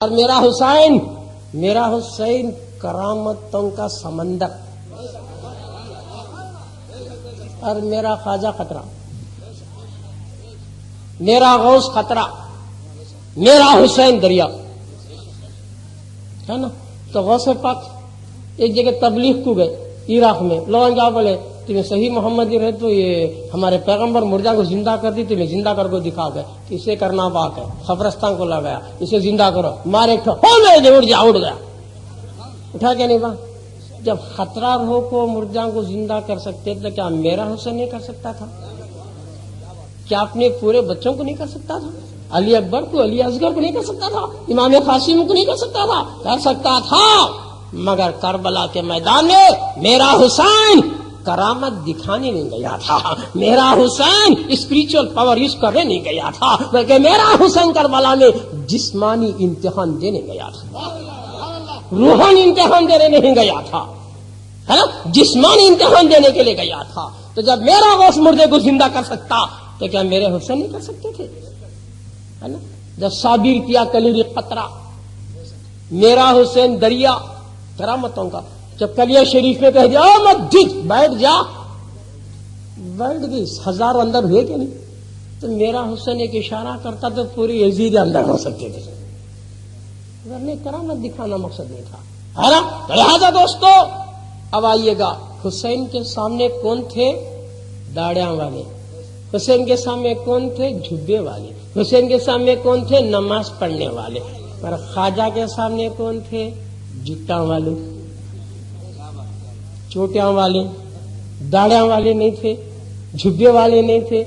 اور میرا حسین کرامتوں کا سمندر، اور میرا خواجہ خطرہ، میرا غوث خطرہ، میرا حسین دریا ہے نا۔ تو غوث پاک ایک جگہ تبلیغ کو گئے عراق میں، لوگ کیا بولے تمہیں صحیح محمدی رہے تو یہ ہمارے پیغمبر مردہ کو زندہ کر دی، تمہیں زندہ کر کو دکھا گئے، اسے کرنا پاک ہے، قبرستان کو لگایا، اسے زندہ کرو، مارے اڑ گیا، اٹھا کے نہیں با۔ جب خطرہ روح کو مردہ کو زندہ کر سکتے تو کیا میرا حسین نہیں کر سکتا تھا؟ کیا اپنے پورے بچوں کو نہیں کر سکتا تھا؟ علی اکبر کو، علی اصغر کو نہیں کر سکتا تھا؟ امام قاسم کو نہیں کر سکتا تھا؟ کر سکتا تھا، مگر کربلا کے میدان میں میرا حسین کرامت دکھانے نہیں گیا تھا، میرا حسین اسپریچول پاور یوز کرنے نہیں گیا تھا، بلکہ میرا حسین کربلا میں جسمانی امتحان دینے گیا تھا، روحانی امتحان دینے نہیں گیا تھا، ہے نا، جسمانی امتحان دینے کے لیے گیا تھا۔ تو جب میرا غوث مردے کو زندہ کر سکتا تو کیا میرے حسین نہیں کر سکتے تھے؟ ہے نا، جب صابر کیا کلیری قطرہ، میرا حسین دریا کرامتوں کا، جب کلیہ شریف میں کہہ دیا مت بیٹھ جا، بیٹھ گئی، ہزاروں اندر ہوئے کہ نہیں؟ تو میرا حسین ایک اشارہ کرتا تو پوری یزید اندر ہو سکتے تھے، ورنہ کرامت دکھانا مقصد نہیں تھا، ہے نا۔ لہذا دوستو اب آئیے گا، حسین کے سامنے کون تھے؟ داڑیاں والے۔ حسین کے سامنے کون تھے؟ جھبے والے۔ حسین کے سامنے کون تھے؟ نماز پڑھنے والے۔ پر خواجہ کے سامنے کون تھے؟ جٹاں والے، چوٹیاں والے، داڑیاں والے نہیں تھے، جھبے والے نہیں تھے،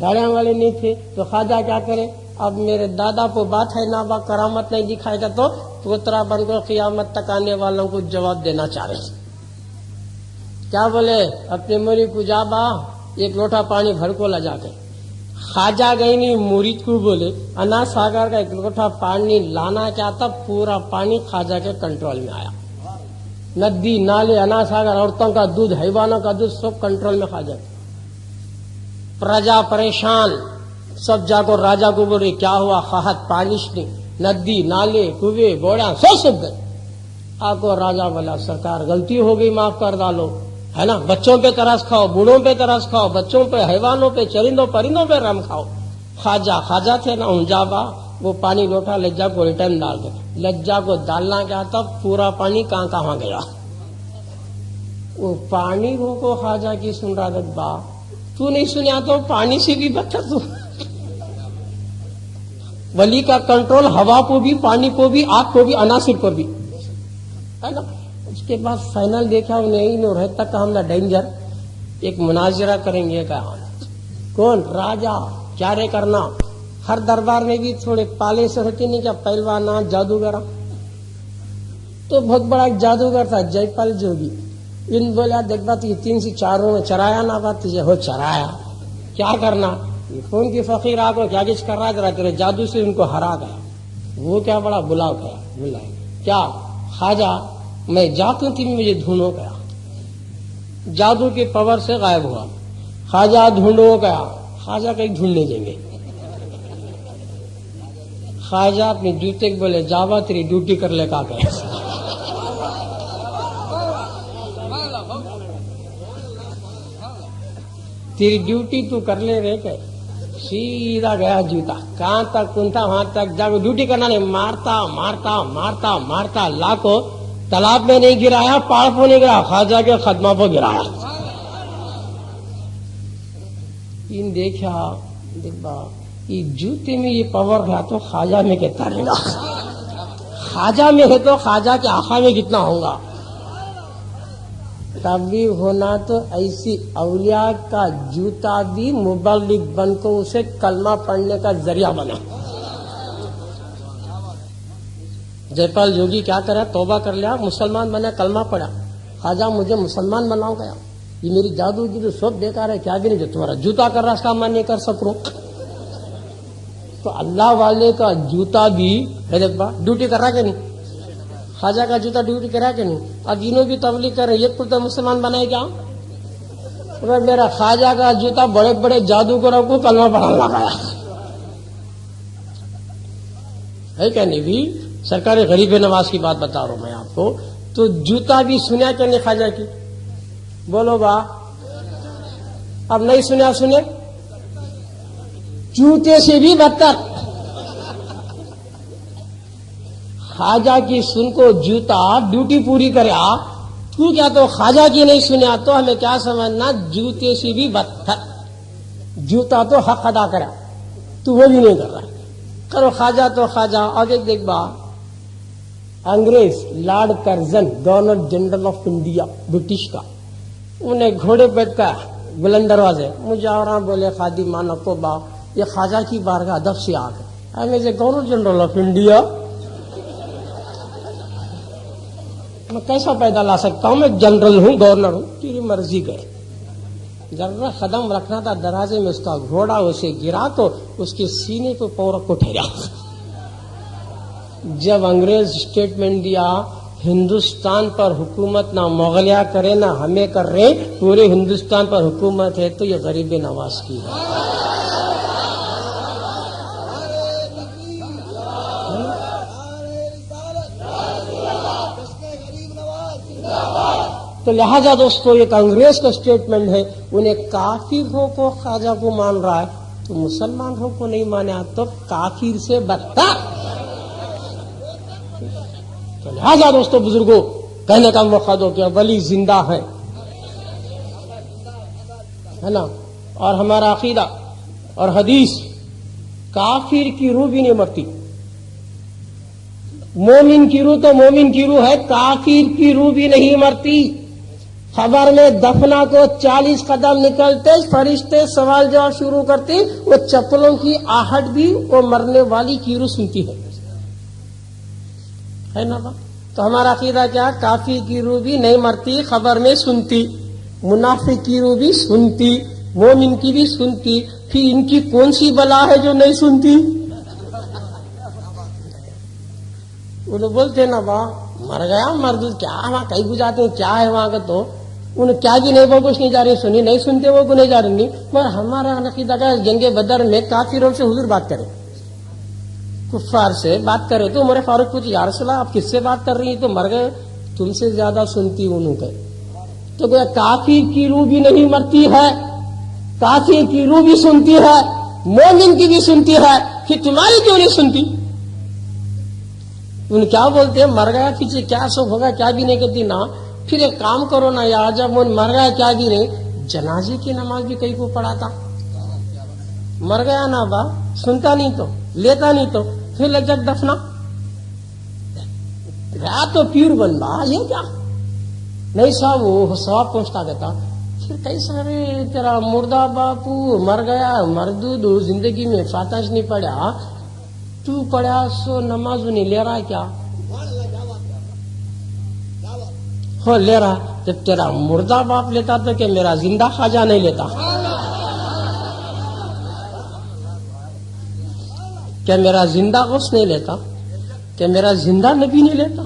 داڑیاں والے نہیں تھے۔ تو خواجہ کیا کرے؟ اب میرے دادا کو بات ہے نا، با کرامت نہیں دکھائے گا تو پوترا بن کر قیامت تک آنے والوں کو جواب دینا چاہ رہے ہیں۔ کیا بولے؟ اپنے مری کو جا با، ایک لوٹا پانی گھر کو لا جا کے۔ خواجہ گئی نہیں، مرید کو بولے انا ساگر کا ایک لوٹا پانی لانا کیا تھا، پورا پانی خواجہ کے کنٹرول میں آیا، ندی نالے انا ساگر، عورتوں کا دودھ، حیوانوں کا دودھ، سب کنٹرول میں خواجہ۔ پرجا پریشان، سب جا کو راجا کو بول رہی کیا ہوا؟ خواہت پانش نہیں، ندی نالے کنویں بوڑا سب گئے۔ آپ کو راجا بولا سرکار غلطی ہو گئی، معاف کر ڈالو، ہے نا، بچوں پہ ترس کھاؤ، بوڑھوں پہ ترس کھاؤ، بچوں پہ، حیوانوں پہ، چرندوں پرندوں پہ رم کھاؤ۔ خواجہ تھے نا انجا با، وہ پانی لوٹا لجا کو ریٹرن ڈال دے، لجا کو ڈالنا کیا تھا، پورا پانی کہاں گیا؟ وہ پانی کو خواجہ کی سن رہا تھا، با تو نہیں سنیا تو پانی سے بھی بدتر تو۔ ولی کا کنٹرول ہوا کو بھی، پانی کو بھی، آگ کو بھی، عناصر کو بھی، ہے نا۔ اس کے بعد فائنل دیکھا انہیں رہتا کہ ہم ڈینجر، ایک مناظرہ کریں گے، کہا کون؟ راجا کیا رے کرنا۔ ہر دربار میں بھی تھوڑے پالے سے ہوتے نہیں کیا، پہلوانا، جادوگر۔ تو بہت بڑا جادوگر تھا جے پال جوگی، ان بولا دیکھ بات یہ 3 سے 4 میں چرایا نہ بات تجھے ہو چرایا، کیا کرنا؟ یہ کون کی فقیر آ کو کیا کچھ کر رہا تھا، تیرے جادو سے ان کو ہرا گیا۔ وہ کیا بڑا بلا گیا، بلا کیا خواجہ میں جاتا ہوں، تم مجھے ڈھونڈو گیا، جادو کے پاور سے غائب ہوا۔ خواجہ ڈھونڈو گیا، خواجہ کہیں ڈھونڈنے دیں گے۔ خواجہ اپنے جوتے کو بولے جاوا تیری ڈیوٹی کر لے کا کہ تیری ڈیوٹی تو کر لے رہے کہ سیدھا گیا جوتا، کہاں تک کون تھا وہاں تک جا، ڈیوٹی کرنا نہیں، مارتا مارتا مارتا مارتا لاکھوں، تالاب میں نہیں گرایا، پہاڑ پہ نہیں گرایا، خواجہ کے خدمہ پہ گرایا۔ ان دیکھا یہ جوتے میں یہ پاور ہے تو خواجہ میں کتنا رہے گا، خواجہ میں ہے تو خواجہ کے آقا میں کتنا ہوگا۔ تبلیغ ہونا تو ایسی اولیاء کا جوتا بھی مبلغ بن کو اسے کلمہ پڑھنے کا ذریعہ بنا۔ جے پال جوگی کیا کرا، توبہ کر لیا، مسلمان بنا، کلمہ پڑھا، خواجہ مجھے مسلمان بناؤ گیا، یہ میری جادو کی تو سب بیکار ہے، کیا بھی نہیں، جو تمہارا جوتا کر رہا اس کا میں نہیں کر سکوں۔ تو اللہ والے کا جوتا بھی ڈیوٹی کر رہا کہ نہیں، خواجہ کا جوتا ڈیوٹی کر رہا کہ نہیں۔ اب انہوں بھی تبلیغ کر رہے، یہ تو مسلمان بنائے کیا؟ میرا خواجہ کا جوتا بڑے بڑے جادوگروں کو کلمہ پڑھانے لگایا ہے کہ نہیں بھی، سرکاری غریب نواز کی بات بتا رہا ہوں میں آپ کو. تو جوتا بھی سنیا کہ نہیں خواجہ کی؟ بولو با. اب نہیں سنیا سنے. جوتے سے بھی بدتر خواجہ کی سن کو جوتا ڈیوٹی پوری کرے. تو کیا تو خواجہ کی نہیں سنیا تو ہمیں کیا سمجھنا؟ جوتے سے بھی بدتر. جوتا تو حق ادا کرا تو وہ بھی نہیں کر رہا. کرو خواجہ تو خواجہ. آگے دیکھ با. انگریز lord Curzon governor general of India British کا, انہیں گھوڑے بیٹھ کر بلند دروازے مجھے اور بولے خادی مانا کو با یہ خواجہ کی بارگاہ ادب سے آ گئے. میں سے گورنر جنرل آف انڈیا میں کیسا پیدا لا سکتا ہوں؟ میں جنرل ہوں, گورنر ہوں. تیری مرضی گئے. ذرا قدم رکھنا تھا دروازے میں, اس کا گھوڑا اسے گرا تو اس کے سینے پہ پاؤں رکھ کو ٹھہرا. جب انگریز اسٹیٹمنٹ دیا ہندوستان پر حکومت نہ مغلیہ کرے نہ ہمیں کر رہے, پورے ہندوستان پر حکومت ہے, تو یہ غریب نواز کی ہے. تو لہذا دوستو ایک انگریز کا اسٹیٹمنٹ ہے, انہیں کافروں کو خواجہ کو مان رہا ہے تو مسلمانوں کو نہیں مانا تو کافر سے بدتر. تو لہذا دوستو بزرگوں کہنے کا موقع دو کہ ولی زندہ ہے نا. اور ہمارا عقیدہ اور حدیث, کافر کی روح بھی نہیں مرتی. مومن کی روح تو مومن کی روح ہے, کافر کی روح بھی نہیں مرتی. خبر میں دفنا کو 40 قدم نکلتے فرشتے سوال جواب شروع کرتے, وہ چپلوں کی آہٹ بھی وہ مرنے والی کی روح سنتی ہے نا. تو ہمارا عقیدہ کیا؟ کافر کی روح بھی نہیں مرتی, خبر میں سنتی. منافق کی روح بھی سنتی, مومن کی بھی سنتی. پھر ان کی کون سی بلا ہے جو نہیں سنتی؟ وہ لوگ بولتے نا با مر گیا مردود کیا وہاں کہیں گزارتے ہیں, کیا ہے وہاں کا, تو انہیں کیا بھی نہیں, وہ کچھ نہیں جا رہی سنی, نہیں سنتے وہ کو نہیں جا رہی. مگر ہمارا عقیدہ کا جنگ بدر میں کافروں سے حضور بات کرے, کفار سے بات کرے. تو عمر فاروق پوچھے یا رسول اللہ آپ کس سے بات کر رہی ہیں؟ تو مر گئے, تم سے زیادہ سنتی انہوں کے. تو کافر کی روح بھی نہیں مرتی ہے, کافر کی روح بھی سنتی ہے, مومن کی بھی سنتی ہے, پھر تمہاری کیوں نہیں سنتی؟ ان کیا بولتے ہیں مر گیا پیچھے کیا سب ہوگا, کیا بھی نہیں کرتی نا. پھر ایک کام کرو نا یار, جب وہ مر گیا کیا بھی نہیں, جنازے کی نماز بھی کئی کو پڑھاتا. مر گیا نا با, سنتا نہیں تو لیتا نہیں تو پھر لگ جگ دفنا رات تو پیور بن با, یہ کیا نہیں صاحب وہ ثواب پہنچتا کہتا. پھر کئی سارے تیرا مردہ باپو مر گیا مردود زندگی میں فاتح نہیں پڑھا, تو پڑھا سو نماز نہیں لے رہا کیا؟ ہو لے رہا. جب تیرا مردہ باپ لیتا تو کہ میرا زندہ خواجہ نہیں لیتا؟ کیا میرا زندہ غوث نہیں لیتا؟ کیا میرا زندہ نبی نہیں لیتا؟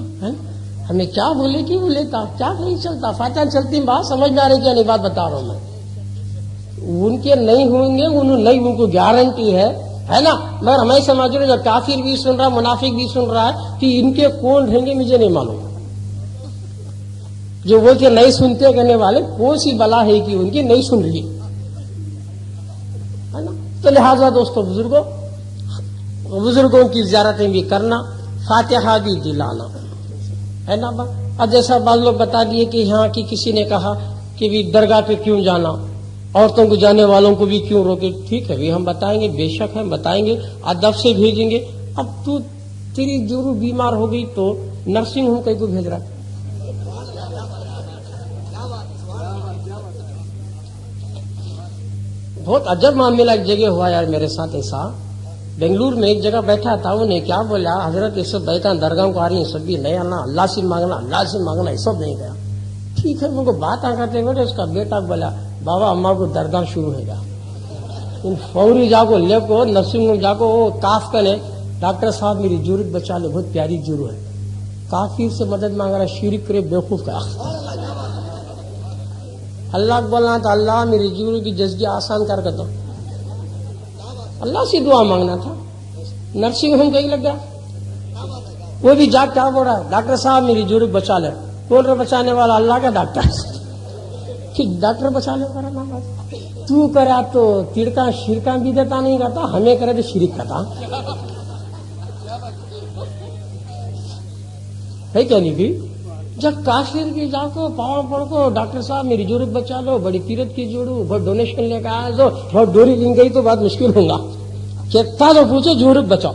ہمیں کیا بولے کہ وہ لیتا, کیا نہیں چلتا, فاتحہ چلتی بات سمجھ میں آ رہی کیا نہیں بات بتا رہا ہوں میں. ان کے نہیں ہوں گے, انہوں نہیں, ان کو گارنٹی ہے نا. مگر ہمیں سمجھ رہے جو کافر بھی سن رہا ہے منافق بھی سن رہا ہے کہ ان کے کون رہیں گے مجھے نہیں معلوم. جو وہ کہ نہیں سنتے کہنے والے کون سی بلا ہے کہ ان کی نہیں سن رہی ہے نا. تو لہذا دوستو بزرگوں کی زیارتیں بھی کرنا, فاتحہ بھی دلانا ہے نا. اب جیسا بعض لوگ بتا دیے کہ یہاں کی کسی نے کہا کہ بھی درگاہ پہ کیوں جانا, عورتوں کو جانے والوں کو بھی کیوں روکے. ٹھیک ہے ہم بتائیں گے, بے شک ہم بتائیں گے, ادب سے بھیجیں گے. اب تو تیری جو بیمار ہو گئی تو نرسنگ ہوم کہیں کو بھیج رہا ہے. بہت عجب معاملہ ایک جگہ ہوا یار میرے ساتھ ایسا. بنگلور میں ایک جگہ بیٹھا تھا, انہیں کیا بولا حضرت یہ سب بیٹھا درگاہ کو آ رہی ہیں سب بھی نہیں آنا, اللہ سے مانگنا یہ سب نہیں گیا. ٹھیک ہے مجھے بات آ کرتے بیٹھے. اس کا بیٹا بولا بابا اماں کو درگاہ شروع ہے گا, ان فوری جا کو لے کو نرسنگ جا کو کاف کرے, ڈاکٹر صاحب میری ضرورت بچا لے, بہت پیاری ضرورت ہے. کافر سے مدد مانگ رہا, شرک کرے بیوقوف کا. اللہ کو بولنا تھا اللہ میری ضرورت کی جزگی آسان کر کے دو, اللہ سے دعا مانگنا تھا. نرسنگ ہوم کہیں لگ گیا. وہ بھی جاگ کیا بول رہا ہے, ڈاکٹر صاحب میری جورک بچا لے. کون رہا بچانے والا؟ اللہ کا ڈاکٹر. کہ ڈاکٹر بچا لے کرا نا, تو کرا تو تڑکا شرکا بھی دیتا نہیں کرتا, ہمیں کرے تو شرک کرتا ہے کیا نہیں بھی. جب کاشیر کی جا کو پاؤں پڑ کو ڈاکٹر صاحب میری جورک بچا لو, بڑی تیرت کی جوڑو, بہت ڈونیشن لے کے آیا تو بہت ڈوری لیں گئی تو بات مشکل ہوگا, کہتا تو پوچھو جورک بچاؤ.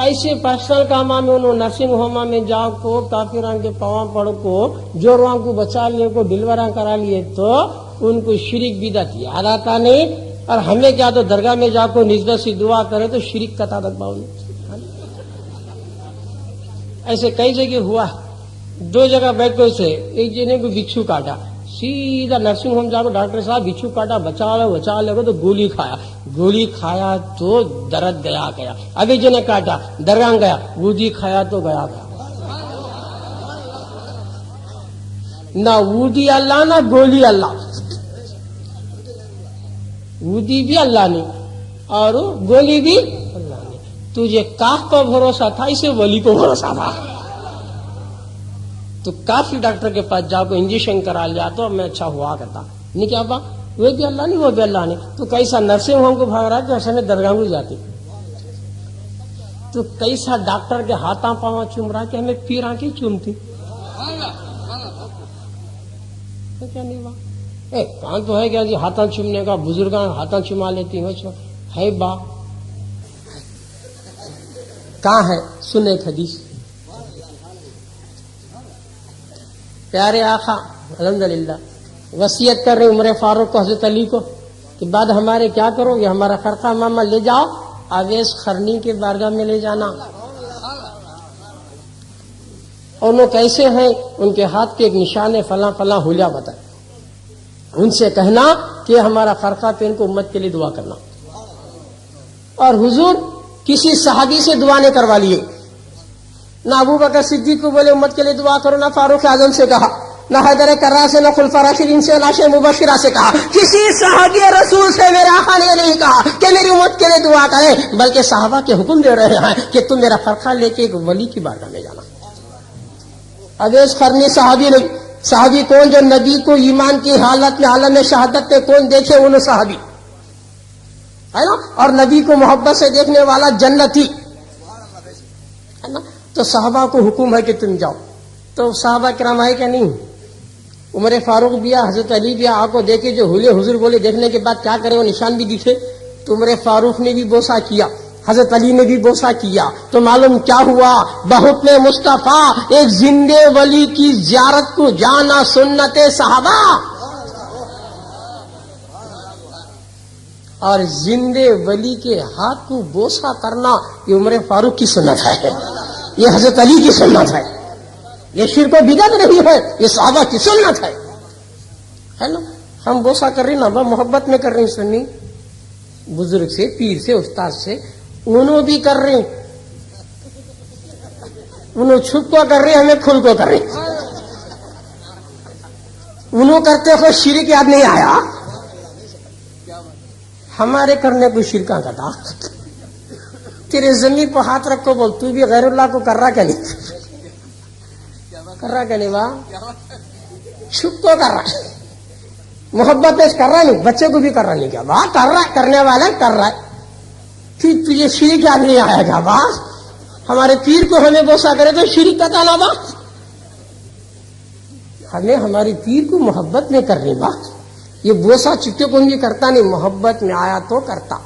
ایسے پرسنل کاما میں انہوں نرسنگ ہوما میں جا کو کافران کے پاؤں پڑ کو جوڑواں کو بچا لیے کو ڈلیوراں کرا لیے تو ان کو شرک بدعت یاد آتا نہیں, اور ہمیں کیا تو درگاہ میں جا کو نسبت سے دعا کرے تو شرک کا تعداد باؤں. ایسے کئی جگہ ہوا, 2 جگہ بیٹھ کر سے ایک جنے کو بچھو کاٹا, سیدھا نرسنگ ہوم جا کو ڈاکٹر صاحب بچھو کاٹا بچا لے گا تو گولی کھایا تو درد گیا. ابھی جنے کاٹا درگاہ گیا, وودی کھایا تو گیا. نہ وودی اللہ نہ گولی اللہ, وودی بھی اللہ نے اور گولی بھی اللہ نے. تجھے کاف پر بھروسہ تھا, اسے ولی کو بھروسہ تھا. تو کافی ڈاکٹر کے پاس جا کو انجیکشن کرا لیا تو میں اچھا ہوا کرتا نہیں. کیا با وہ بھی اللہ نہیں وہ بھی اللہ نہیں. تو کیسا نرسنگ ہوم کو بھاگ رہا ہے کہ ایسے میں درگاہ کو جاتی, تو کیسا ڈاکٹر کے ہاتھاں پاؤں چوم رہا کہ ہمیں پیراں کی چومتی. کیا نہیں با کان تو ہے کیا جی ہاتھاں چومنے کا, بزرگاں ہاتھاں چما لیتی ہے با. کہاں ہے سنے حدیث پیارے آقا الحمدللہ وصیت کر رہے عمر فاروق کو, حضرت علی کو, کہ بعد ہمارے کیا کرو گے, ہمارا خرقہ ماما لے جاؤ اویس خرنی کے بارگاہ میں لے جانا. اور وہ کیسے ہیں, ان کے ہاتھ کے ایک نشان ہے فلاں فلاں حلیہ بتائے, ان سے کہنا کہ ہمارا خرقہ پہ ان کو امت کے لیے دعا کرنا. اور حضور کسی صحابی سے دعا نہیں کروا لیے, نہ ابو بکر صدیق کو بولے امت کے لیے دعا کرو, نہ فاروق اعظم سے کہا, نہ حیدر کرار سے, نہ خلفاء راشدین سے, نہ عشرہ مبشرہ سے کہا. کسی صحابی رسول سے میرے آقا نے نہیں کہا کہ میری امت کے لیے دعا کرے, بلکہ صحابہ کے حکم دے رہے ہیں کہ تم میرا فرقہ لے کے ایک ولی کی بارگاہ میں جانا. اویس قرنی صحابی نہیں. صحابی کون؟ جو نبی کو ایمان کی حالت میں عالم شہادت پہ کون دیکھے ان صحابی ہے نا, اور نبی کو محبت سے دیکھنے والا جنتی ہے نا. تو صحابہ کو حکم ہے کہ تم جاؤ. تو صحابہ کرام ہے کہ نہیں, عمر فاروق بھی آیا, حضرت علی بھی آ کو دیکھے جو حلیے حضور بولے, دیکھنے کے بعد کیا کرے وہ نشان بھی دکھے. تو عمر فاروق نے بھی بوسہ کیا, حضرت علی نے بھی بوسہ کیا. تو معلوم کیا ہوا, بحکم مصطفیٰ ایک زندے ولی کی زیارت کو جانا سنت صحابہ, اور زندے ولی کے ہاتھ کو بوسہ کرنا یہ عمر فاروق کی سنت ہے, یہ حضرت علی کی سنت ہے. یہ شرک و بدعت نہیں ہے, یہ صحابہ کی سنت ہے نا. ہم بوسہ کر رہے نا محبت میں کر رہے ہیں, سنی بزرگ سے, پیر سے, استاد سے, انہوں بھی کر رہے ہیں, انہوں چھپ کو کر رہے, ہمیں کھل کو کر رہے. انہوں کرتے ہوئے شرک یاد نہیں آیا, ہمارے کرنے کو شرکاں کرتا. تیرے زمین پر ہاتھ رکھو, بول تو بھی غیر اللہ کو کر رہا کہ نہیں, کر رہا کہ نہیں با, چھپ کو کر رہا, محبت پیش کر رہا نہیں, بچے کو بھی کر رہا نہیں. کیا با کر رہا, کرنے والا کر رہا ہے, پھر تجھے شرک یاد نہیں آئے گا با. ہمارے پیر کو ہمیں بوسا کرے تو شرک کا تالا با, ہمیں ہماری پیر کو محبت میں کر رہے با. یہ بوسا چکے کو بھی کرتا نہیں, محبت میں آیا تو کرتا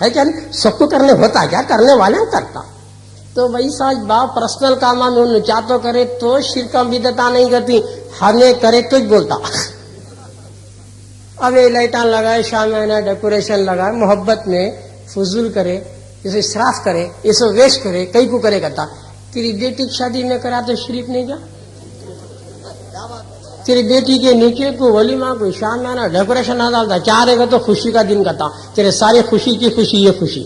ہے کیا نہیں. سب کو کرنے ہوتا کیا, کرنے والے کرتا. تو وہی ساج با پرسنل کام میں انہوں چاہ تو کرے تو شرکاں بدعتاں نہیں کرتی, ہمیں کرے تو بولتا. اب یہ لائٹاں لگائے, شامیانہ ڈیکوریشن لگائے, محبت میں فضول کرے, اسے اسراف کرے, اسے ویسٹ کرے, کئی کو کرے کرتا. تیری بیٹی کی شادی میں کرا تو شریف نہیں کیا, تیری بیٹی کے نیچے کو ولیمہ کو شامیانہ ڈیکوریشن نہ ڈالتا, کیا رہے گا تو خوشی کا دن کرتا. تیرے سارے خوشی کی خوشی, یہ خوشی